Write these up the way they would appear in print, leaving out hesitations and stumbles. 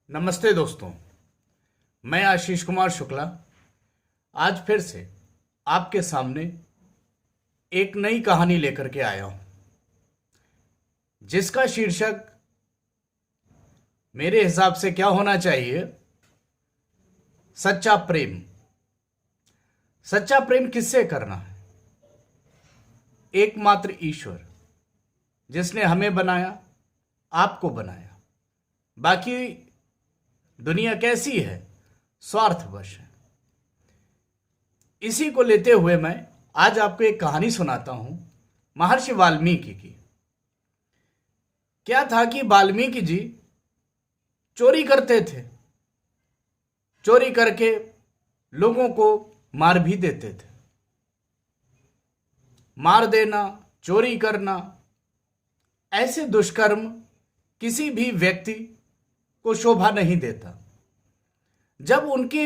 नमस्ते दोस्तों, मैं आशीष कुमार शुक्ला आज फिर से आपके सामने एक नई कहानी लेकर के आया हूं, जिसका शीर्षक मेरे हिसाब से क्या होना चाहिए, सच्चा प्रेम। सच्चा प्रेम किससे करना है? एकमात्र ईश्वर, जिसने हमें बनाया, आपको बनाया। बाकी दुनिया कैसी है? स्वार्थवश है। इसी को लेते हुए मैं आज आपको एक कहानी सुनाता हूं महर्षि वाल्मीकि की। क्या था कि वाल्मीकि जी चोरी करते थे। चोरी करके लोगों को मार भी देते थे। मार देना, चोरी करना, ऐसे दुष्कर्म किसी भी व्यक्ति को शोभा नहीं देता। जब उनके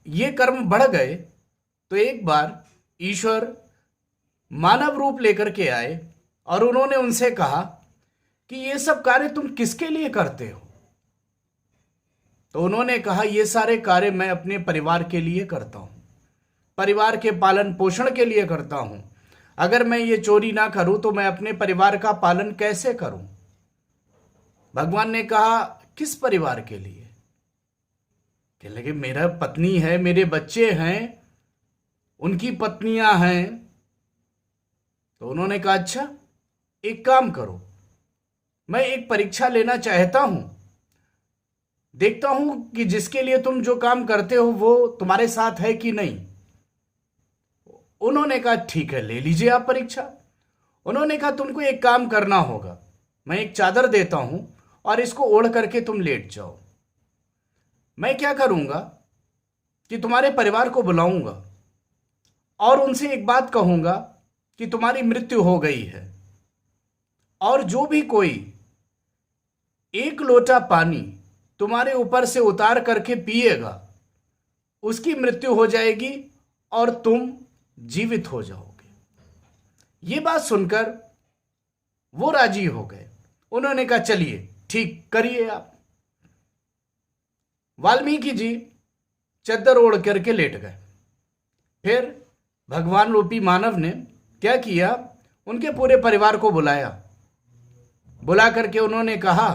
ये कर्म बढ़ गए तो एक बार ईश्वर मानव रूप लेकर के आए और उन्होंने उनसे कहा कि ये सब कार्य तुम किसके लिए करते हो? तो उन्होंने कहा, ये सारे कार्य मैं अपने परिवार के लिए करता हूं, परिवार के पालन पोषण के लिए करता हूं। अगर मैं ये चोरी ना करूं तो मैं अपने परिवार का पालन कैसे करूं? भगवान ने कहा, किस परिवार के लिए? कहने लगे, मेरा पत्नी है, मेरे बच्चे हैं, उनकी पत्नियां हैं। तो उन्होंने कहा, अच्छा एक काम करो, मैं एक परीक्षा लेना चाहता हूं, देखता हूं कि जिसके लिए तुम जो काम करते हो वो तुम्हारे साथ है कि नहीं। उन्होंने कहा, ठीक है, ले लीजिए आप परीक्षा। उन्होंने कहा, तुमको एक काम करना होगा, मैं एक चादर देता हूं और इसको ओढ़ करके तुम लेट जाओ। मैं क्या करूंगा कि तुम्हारे परिवार को बुलाऊंगा और उनसे एक बात कहूंगा कि तुम्हारी मृत्यु हो गई है, और जो भी कोई एक लोटा पानी तुम्हारे ऊपर से उतार करके पिएगा, उसकी मृत्यु हो जाएगी और तुम जीवित हो जाओगे। ये बात सुनकर वो राजी हो गए। उन्होंने कहा, चलिए ठीक करिए आप। वाल्मीकि जी चद्दर ओढ़ करके लेट गए। फिर भगवान रूपी मानव ने क्या किया, उनके पूरे परिवार को बुलाया। बुला करके उन्होंने कहा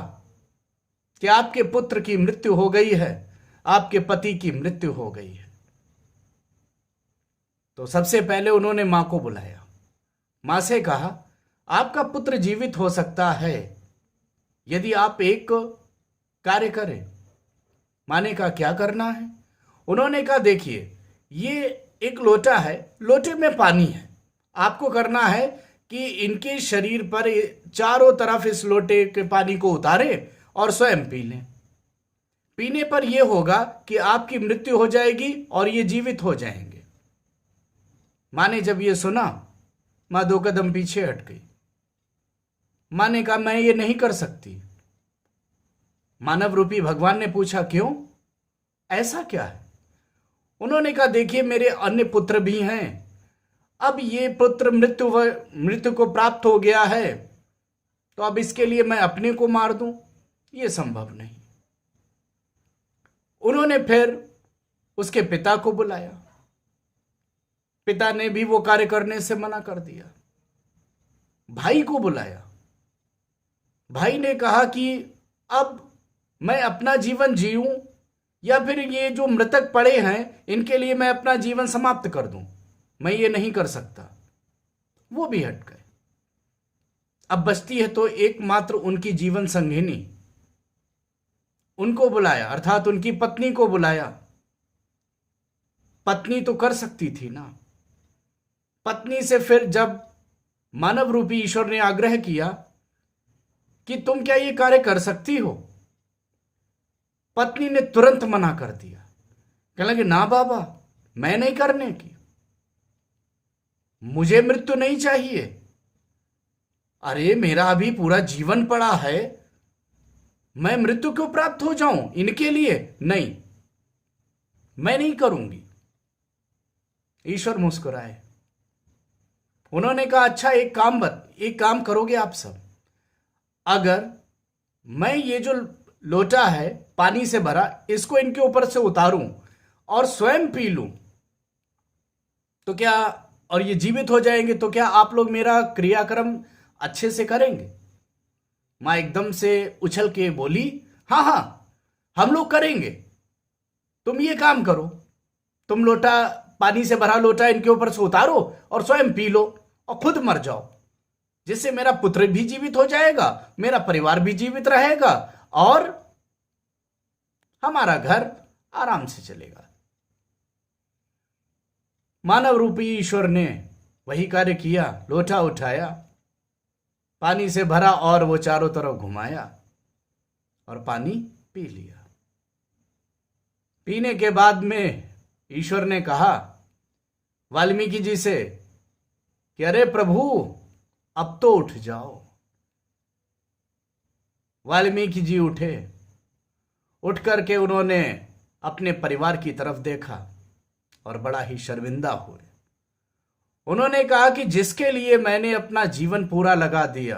कि आपके पुत्र की मृत्यु हो गई है, आपके पति की मृत्यु हो गई है। तो सबसे पहले उन्होंने मां को बुलाया। मां से कहा, आपका पुत्र जीवित हो सकता है यदि आप एक कार्य करें। मां ने कहा, क्या करना है? उन्होंने कहा, देखिए ये एक लोटा है, लोटे में पानी है, आपको करना है कि इनके शरीर पर चारों तरफ इस लोटे के पानी को उतारे और स्वयं पी लें। पीने पर यह होगा कि आपकी मृत्यु हो जाएगी और ये जीवित हो जाएंगे। मां ने जब ये सुना, मां 2 कदम पीछे हट गई। मां ने कहा, मैं ये नहीं कर सकती। मानव रूपी भगवान ने पूछा, क्यों, ऐसा क्या है? उन्होंने कहा, देखिए मेरे अन्य पुत्र भी हैं, अब ये पुत्र मृत्यु को प्राप्त हो गया है, तो अब इसके लिए मैं अपने को मार दूं, ये संभव नहीं। उन्होंने फिर उसके पिता को बुलाया। पिता ने भी वो कार्य करने से मना कर दिया। भाई को बुलाया। भाई ने कहा कि अब मैं अपना जीवन जीऊं या फिर ये जो मृतक पड़े हैं इनके लिए मैं अपना जीवन समाप्त कर दूं, मैं ये नहीं कर सकता। वो भी हट गए। अब बचती है तो एकमात्र उनकी जीवन संगिनी, उनको बुलाया, अर्थात उनकी पत्नी को बुलाया। पत्नी तो कर सकती थी ना। पत्नी से फिर जब मानव रूपी ईश्वर ने आग्रह किया कि तुम क्या ये कार्य कर सकती हो, पत्नी ने तुरंत मना कर दिया। कहने लगे, ना बाबा, मैं नहीं करने की, मुझे मृत्यु नहीं चाहिए। अरे मेरा अभी पूरा जीवन पड़ा है, मैं मृत्यु क्यों प्राप्त हो जाऊं इनके लिए? नहीं, मैं नहीं करूंगी। ईश्वर मुस्कुराए। उन्होंने कहा, अच्छा एक काम करोगे आप सब, अगर मैं ये जो लोटा है पानी से भरा, इसको इनके ऊपर से उतारूं और स्वयं पी लूं तो क्या, और ये जीवित हो जाएंगे, तो क्या आप लोग मेरा क्रियाक्रम अच्छे से करेंगे? मां एकदम से उछल के बोली, हाँ हाँ, हम लोग करेंगे। तुम ये काम करो, तुम लोटा, पानी से भरा लोटा इनके ऊपर से उतारो और स्वयं पी लो और खुद मर जाओ, जिससे मेरा पुत्र भी जीवित हो जाएगा, मेरा परिवार भी जीवित रहेगा और हमारा घर आराम से चलेगा। मानव रूपी ईश्वर ने वही कार्य किया। लोटा उठाया, पानी से भरा और वो चारों तरफ घुमाया और पानी पी लिया। पीने के बाद में ईश्वर ने कहा वाल्मीकि जी से कि अरे प्रभु, अब तो उठ जाओ। वाल्मीकि जी उठे। उठ करके उन्होंने अपने परिवार की तरफ देखा और बड़ा ही शर्मिंदा हुए। उन्होंने कहा कि जिसके लिए मैंने अपना जीवन पूरा लगा दिया,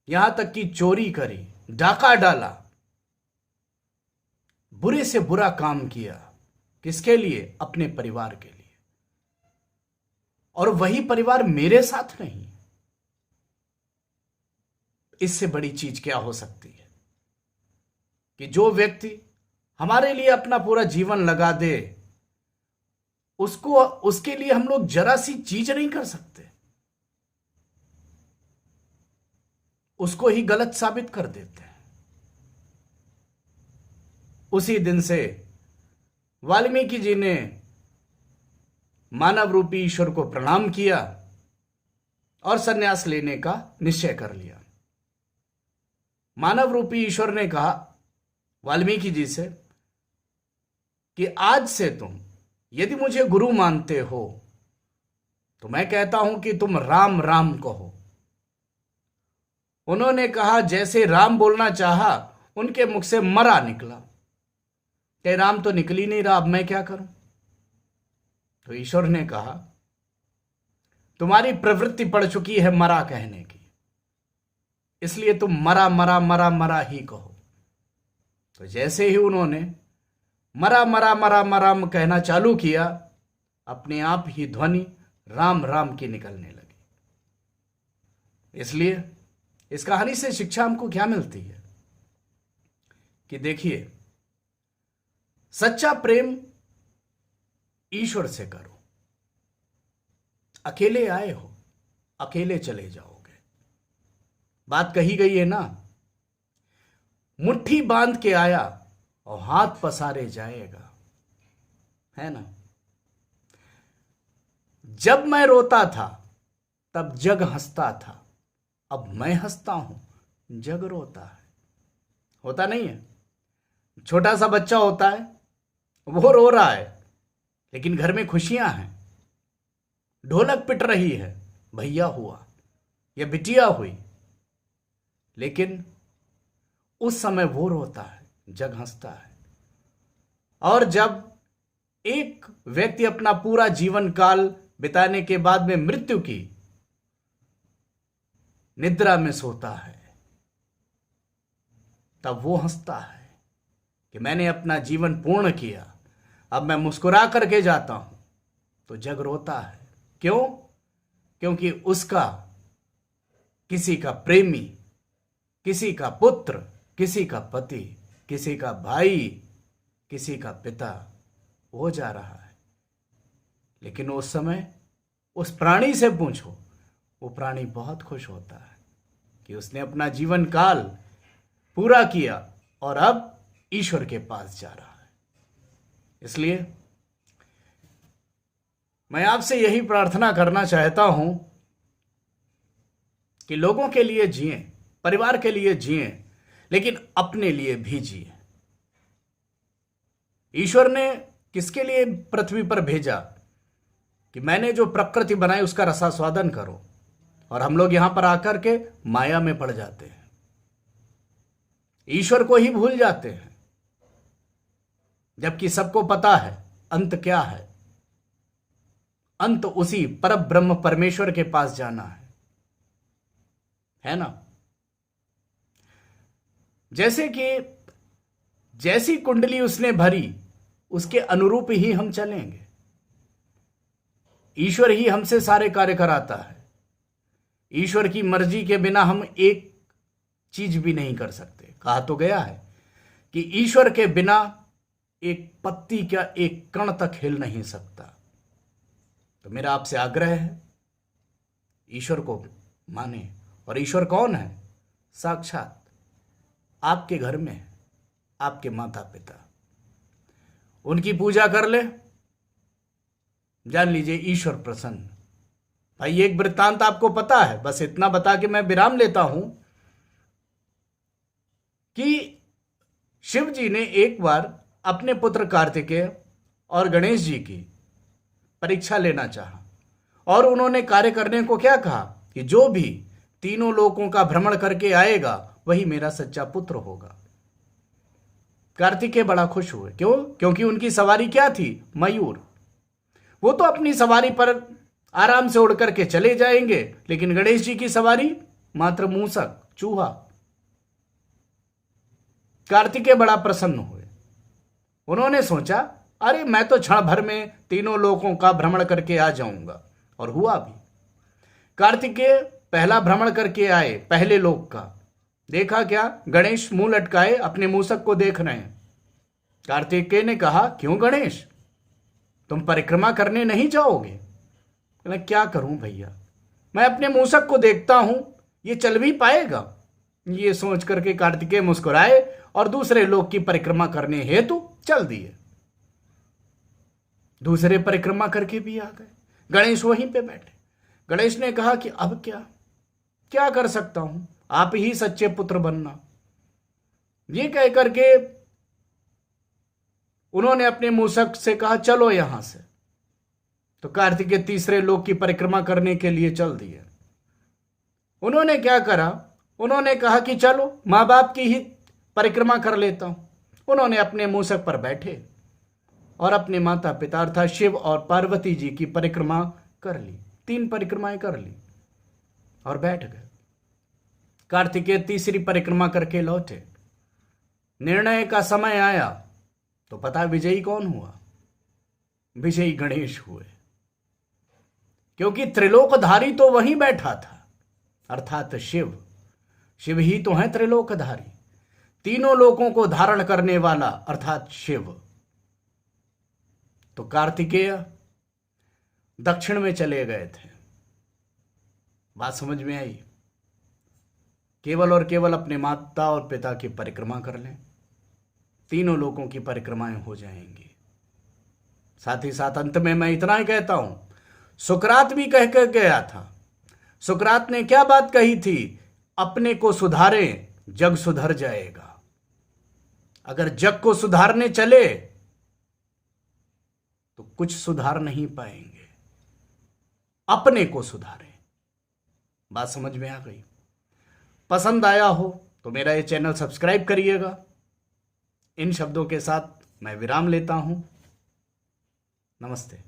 यहां तक कि चोरी करी, डाका डाला, बुरे से बुरा काम किया, किसके लिए? अपने परिवार के लिए। और वही परिवार मेरे साथ नहीं। इससे बड़ी चीज क्या हो सकती है कि जो व्यक्ति हमारे लिए अपना पूरा जीवन लगा दे, उसको, उसके लिए हम लोग जरा सी चीज नहीं कर सकते, उसको ही गलत साबित कर देते हैं। उसी दिन से वाल्मीकि जी ने मानव रूपी ईश्वर को प्रणाम किया और सन्यास लेने का निश्चय कर लिया। मानव रूपी ईश्वर ने कहा वाल्मीकि जी से कि आज से तुम यदि मुझे गुरु मानते हो तो मैं कहता हूं कि तुम राम राम कहो। उन्होंने कहा, जैसे राम बोलना चाहा, उनके मुख से मरा निकला। कि राम तो निकल ही नहीं रहा, अब मैं क्या करूं? तो ईश्वर ने कहा, तुम्हारी प्रवृत्ति पड़ चुकी है मरा कहने की, इसलिए तुम मरा मरा मरा मरा ही कहो। तो जैसे ही उन्होंने मरा मरा मरा मरा कहना चालू किया, अपने आप ही ध्वनि राम राम की निकलने लगी। इसलिए इस कहानी से शिक्षा हमको क्या मिलती है कि देखिए, सच्चा प्रेम ईश्वर से करो। अकेले आए हो, अकेले चले जाओगे। बात कही गई है ना, मुट्ठी बांध के आया और हाथ पसारे जाएगा, है ना। जब मैं रोता था तब जग हंसता था, अब मैं हंसता हूं, जग रोता है। होता नहीं है? छोटा सा बच्चा होता है, वो रो रहा है, लेकिन घर में खुशियां हैं। ढोलक पिट रही है, भैया हुआ या बिटिया हुई, लेकिन उस समय वो रोता है, जग हंसता है। और जब एक व्यक्ति अपना पूरा जीवन काल बिताने के बाद में मृत्यु की निद्रा में सोता है, तब वो हंसता है कि मैंने अपना जीवन पूर्ण किया, अब मैं मुस्कुरा करके जाता हूं। तो जग रोता है। क्यों? क्योंकि उसका किसी का प्रेमी, किसी का पुत्र, किसी का पति, किसी का भाई, किसी का पिता हो जा रहा है। लेकिन उस समय उस प्राणी से पूछो, वो प्राणी बहुत खुश होता है कि उसने अपना जीवन काल पूरा किया और अब ईश्वर के पास जा रहा है। इसलिए मैं आपसे यही प्रार्थना करना चाहता हूं कि लोगों के लिए जिएं, परिवार के लिए जिएं, लेकिन अपने लिए भी जिएं। ईश्वर ने किसके लिए पृथ्वी पर भेजा? कि मैंने जो प्रकृति बनाई उसका रसास्वादन करो। और हम लोग यहां पर आकर के माया में पड़ जाते हैं, ईश्वर को ही भूल जाते हैं, जबकि सबको पता है अंत क्या है। अंत उसी पर ब्रह्म परमेश्वर के पास जाना है ना। जैसे कि जैसी कुंडली उसने भरी उसके अनुरूप ही हम चलेंगे। ईश्वर ही हमसे सारे कार्य कराता है। ईश्वर की मर्जी के बिना हम एक चीज भी नहीं कर सकते। कहा तो गया है कि ईश्वर के बिना एक पत्ती का एक कण तक हिल नहीं सकता। तो मेरा आपसे आग्रह है, ईश्वर को माने। और ईश्वर कौन है? साक्षात आपके घर में है, आपके माता पिता। उनकी पूजा कर ले, जान लीजिए ईश्वर प्रसन्न। भाई एक वृत्तांत आपको पता है, बस इतना बता के मैं विराम लेता हूं कि शिव जी ने एक बार अपने पुत्र कार्तिकेय और गणेश जी की परीक्षा लेना चाहा और उन्होंने कार्य करने को क्या कहा कि जो भी तीनों लोकों का भ्रमण करके आएगा वही मेरा सच्चा पुत्र होगा। कार्तिकेय बड़ा खुश हुए। क्यों? क्योंकि उनकी सवारी क्या थी? मयूर। वो तो अपनी सवारी पर आराम से उड़ करके चले जाएंगे, लेकिन गणेश जी की सवारी मात्र मूसक, चूहा। कार्तिकेय बड़ा प्रसन्न हुए। उन्होंने सोचा, अरे मैं तो क्षण भर में तीनों लोकों का भ्रमण करके आ जाऊंगा। और हुआ भी। कार्तिकेय पहला भ्रमण करके आए पहले लोक का। देखा क्या? गणेश मुंह लटकाए अपने मूसक को देख रहे हैं। कार्तिकेय ने कहा, क्यों गणेश, तुम परिक्रमा करने नहीं जाओगे? मैं क्या करूं भैया, मैं अपने मूसक को देखता हूं, ये चल भी पाएगा? ये सोच करके कार्तिकेय मुस्कुराए और दूसरे लोक की परिक्रमा करने हेतु चल दिए। दूसरे परिक्रमा करके भी आ गए। गणेश वहीं पे बैठे। गणेश ने कहा कि अब क्या कर सकता हूं, आप ही सच्चे पुत्र बनना। ये कह करके उन्होंने अपने मूसक से कहा, चलो यहां से। तो कार्तिकेय तीसरे लोक की परिक्रमा करने के लिए चल दिए। उन्होंने क्या करा? उन्होंने कहा कि चलो मां बाप की ही परिक्रमा कर लेता हूं। उन्होंने अपने मूसक पर बैठे और अपने माता पिता अर्थात शिव और पार्वती जी की परिक्रमा कर ली। 3 परिक्रमाएं कर ली और बैठ गए। कार्तिकेय तीसरी परिक्रमा करके लौटे। निर्णय का समय आया तो पता विजयी कौन हुआ? विजयी गणेश हुए। क्योंकि त्रिलोकधारी तो वहीं बैठा था, अर्थात शिव। शिव ही तो है त्रिलोकधारी, तीनों लोकों को धारण करने वाला अर्थात शिव। तो कार्तिकेय दक्षिण में चले गए थे। बात समझ में आई? केवल और केवल अपने माता और पिता की परिक्रमा कर लें, तीनों लोकों की परिक्रमाएं हो जाएंगी। साथ ही साथ अंत में मैं इतना ही कहता हूं, सुकरात भी कह कर गया था। सुकरात ने क्या बात कही थी? अपने को सुधारें, जग सुधर जाएगा। अगर जग को सुधारने चले तो कुछ सुधार नहीं पाएंगे। अपने को सुधारें। बात समझ में आ गई? पसंद आया हो तो मेरा ये चैनल सब्सक्राइब करिएगा। इन शब्दों के साथ मैं विराम लेता हूं। नमस्ते।